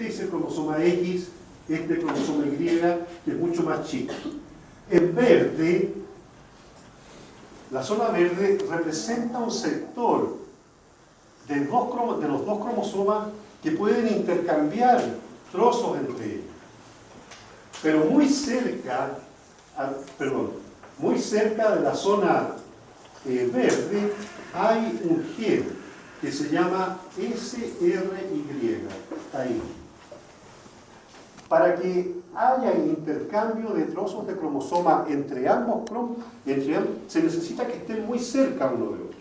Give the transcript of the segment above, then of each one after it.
este es el cromosoma X, este cromosoma Y, que es mucho más chico. En verde, la zona verde representa un sector de los dos cromosomas que pueden intercambiar trozos entre ellos. Pero muy cerca de la zona verde hay un gen que se llama SRY, está ahí. Para que haya intercambio de trozos de cromosoma entre ambos, se necesita que estén muy cerca uno de otro.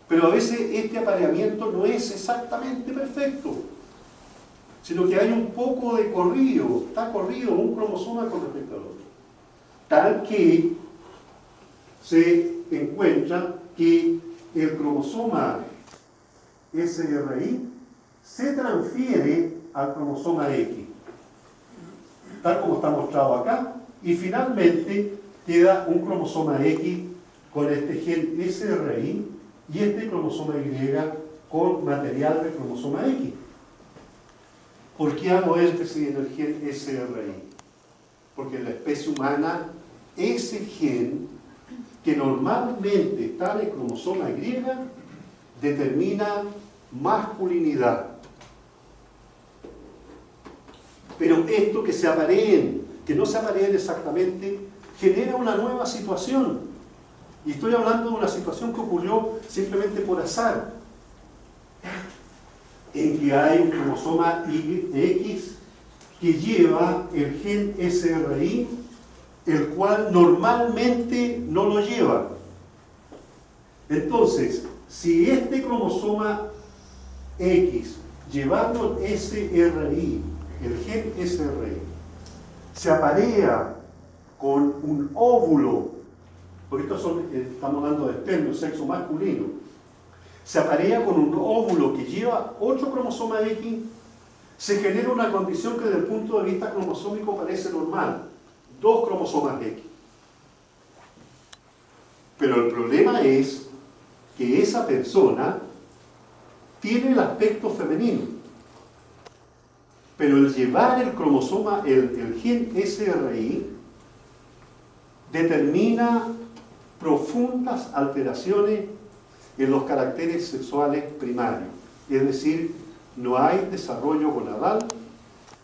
Pero a veces este apareamiento no es exactamente perfecto, sino que hay un poco de corrido, está corrido un cromosoma con respecto al otro. Tal que se encuentra que el cromosoma SRY se transfiere al cromosoma X, tal como está mostrado acá, y finalmente queda un cromosoma X con este gen SRY y este cromosoma Y con material del cromosoma X. ¿Por qué hago énfasis en el gen SRY? Porque en la especie humana ese gen que normalmente está en el cromosoma Y determina masculinidad. Pero esto que se apareen, que no se apareen exactamente, genera una nueva situación. Y estoy hablando de una situación que ocurrió simplemente por azar, en que hay un cromosoma X que lleva el gen SRY, el cual normalmente no lo lleva. Entonces, si este cromosoma X, llevando SRY, el gen SRY, se aparea con un óvulo, porque estamos hablando de espermio, sexo masculino, se aparea con un óvulo que lleva 8 cromosomas X, se genera una condición que desde el punto de vista cromosómico parece normal, 2 cromosomas X. Pero el problema es que esa persona tiene el aspecto femenino. Pero el llevar el cromosoma, el gen SRY, determina profundas alteraciones en los caracteres sexuales primarios. Es decir, no hay desarrollo gonadal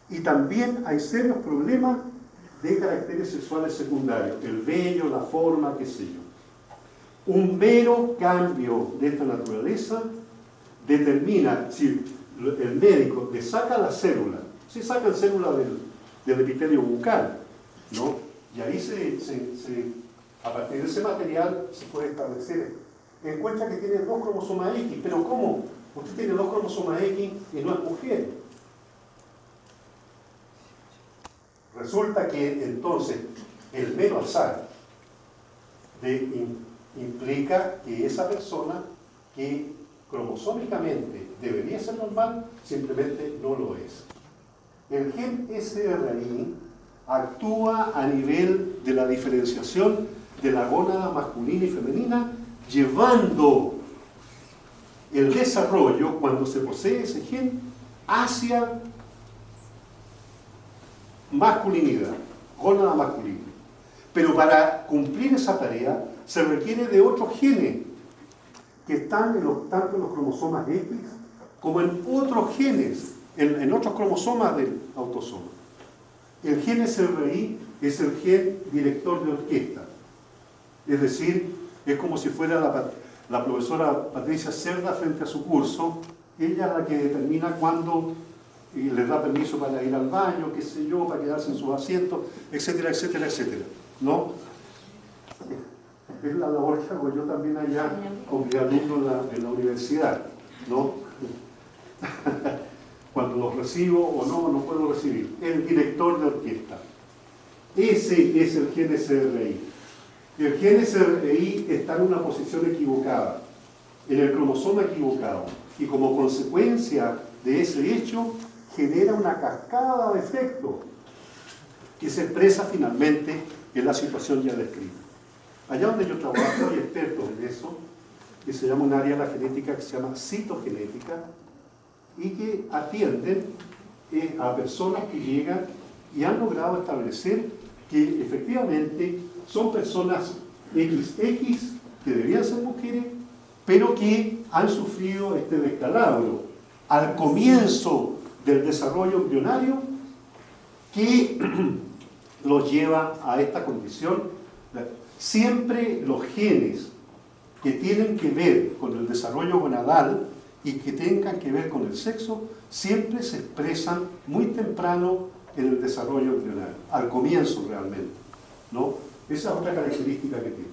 y también hay serios problemas de caracteres sexuales secundarios. El vello, la forma, qué sé yo. Un mero cambio de esta naturaleza determina, si el médico le saca la célula, se sacan células del epitelio bucal, ¿no? Y ahí a partir de ese material se puede establecer esto. Encuentra que tiene 2 cromosomas X, pero ¿cómo? Usted tiene 2 cromosomas X y no es mujer. Resulta que entonces el mero azar implica que esa persona que cromosómicamente debería ser normal, simplemente no lo es. El gen SRY actúa a nivel de la diferenciación de la gónada masculina y femenina, llevando el desarrollo, cuando se posee ese gen, hacia masculinidad, gónada masculina. Pero para cumplir esa tarea se requiere de otros genes que están tanto en los cromosomas X como en otros genes, en otros cromosomas del autosoma. El gen SRY es el gen director de orquesta. Es decir, es como si fuera la profesora Patricia Cerda frente a su curso. Ella es la que determina cuándo les da permiso para ir al baño, qué sé yo, para quedarse en sus asientos, etcétera, etcétera, etcétera. ¿No? Es la labor que hago yo también allá con mi alumno en la universidad, ¿no? Cuando los recibo o no puedo recibir. El director de orquesta. Ese es el gen SRY. El gen SRY está en una posición equivocada, en el cromosoma equivocado, y como consecuencia de ese hecho, genera una cascada de efectos que se expresa finalmente en la situación ya descrita. Allá donde yo trabajo hay expertos en eso, que se llama un área de la genética que se llama citogenética, y que atienden es a personas que llegan y han logrado establecer que efectivamente son personas XX que deberían ser mujeres, pero que han sufrido este descalabro al comienzo del desarrollo embrionario que los lleva a esta condición. Siempre los genes que tienen que ver con el desarrollo gonadal y que tengan que ver con el sexo, siempre se expresan muy temprano en el desarrollo embrionario, al comienzo realmente, ¿no? Esa es otra característica que tiene.